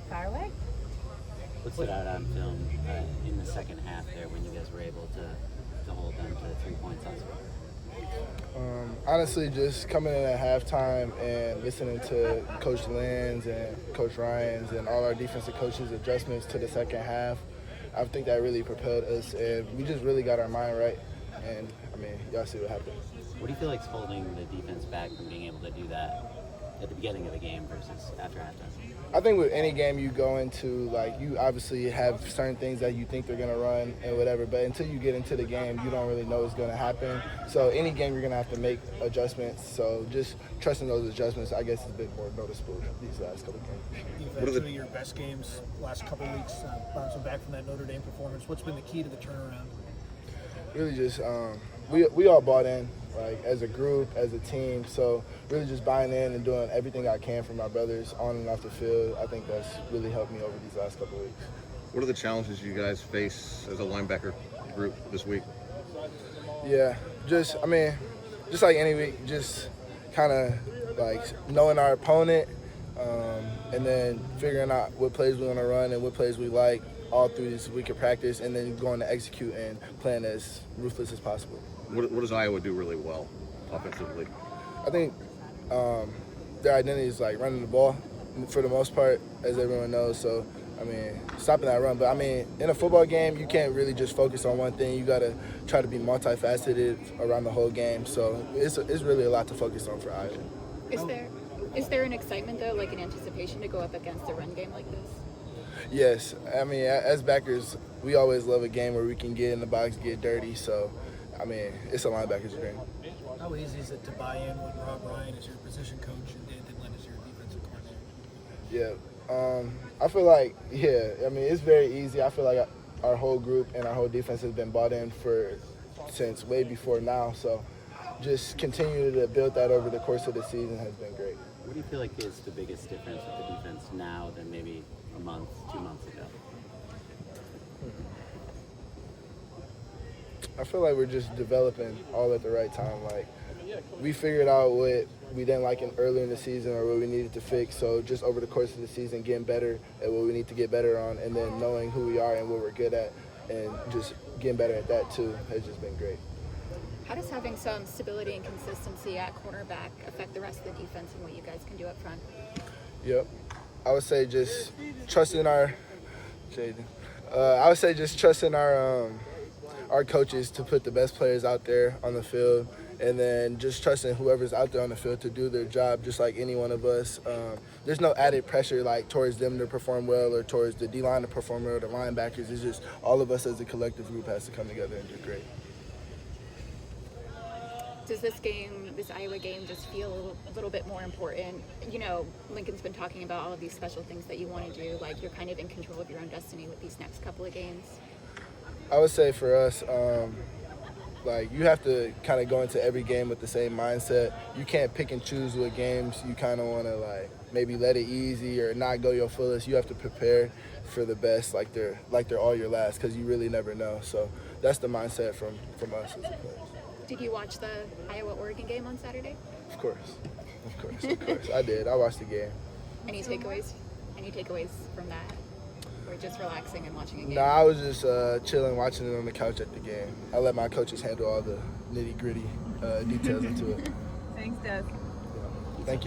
Fire away. What stood out on film in the second half there when you guys were able to hold them to 3 points on score? Honestly, just coming in at halftime and listening to Coach Lynn's and Coach Ryan's and all our defensive coaches' adjustments to the second half, I think that really propelled us, and we just really got our mind right. And, I mean, y'all see what happened. What do you feel like is holding the defense back from being able to do that at the beginning of the game versus after halftime? I think with any game you go into, like, you obviously have certain things that you think they're going to run and whatever, but until you get into the game, you don't really know what's going to happen. So any game you're going to have to make adjustments. So just trusting those adjustments, I guess, has been more noticeable these last couple of games. You've had two of your best games last couple of weeks, bouncing back from that Notre Dame performance. What's been the key to the turnaround? Really just we all bought in, like, as a group, as a team. So really just buying in and doing everything I can for my brothers on and off the field. I think that's really helped me over these last couple of weeks. What are the challenges you guys face as a linebacker group this week? Yeah, just like any week, just kind of like knowing our opponent and then figuring out what plays we want to run and what plays we like all through this week of practice, and then going to execute and playing as ruthless as possible. What does Iowa do really well offensively? I think their identity is like running the ball for the most part, as everyone knows. So, I mean, stopping that run. But, I mean, in a football game, you can't really just focus on one thing. You got to try to be multifaceted around the whole game. So it's really a lot to focus on for Iowa. Is there an excitement, though, like an anticipation to go up against a run game like this? Yes. I mean, as backers, we always love a game where we can get in the box, get dirty. So, I mean, it's a linebacker's dream. How easy is it to buy in when Rob Ryan is your position coach and Dan Dimlin is your defensive coordinator? Yeah. I feel like, I mean, it's very easy. I feel like our whole group and our whole defense has been bought in since way before now. So just continue to build that over the course of the season has been great. What do you feel like is the biggest difference with the defense now than maybe a month, 2 months ago? I feel like we're just developing all at the right time. Like, we figured out what we didn't like earlier in the season or what we needed to fix. So just over the course of the season, getting better at what we need to get better on, and then knowing who we are and what we're good at, and just getting better at that too has just been great. How does having some stability and consistency at cornerback affect the rest of the defense and what you guys can do up front? Yep. I would say just trusting our coaches to put the best players out there on the field, and then just trusting whoever's out there on the field to do their job just like any one of us. There's no added pressure like towards them to perform well or towards the D-line to perform well or the linebackers. It's just all of us as a collective group has to come together and do great. Does this Iowa game just feel a little bit more important? You know, Lincoln's been talking about all of these special things that you want to do. Like, you're kind of in control of your own destiny with these next couple of games. I would say for us, like, you have to kind of go into every game with the same mindset. You can't pick and choose what games you kind of want to, like, maybe let it easy or not go your fullest. You have to prepare for the best like they're all your last, because you really never know. So that's the mindset from us as a players. Did you watch the Iowa-Oregon game on Saturday? Of course. I did. I watched the game. Any takeaways? Any takeaways from that? Or just relaxing and watching a game? No, I was just chilling, watching it on the couch at the game. I let my coaches handle all the nitty-gritty details into it. Thanks, Des.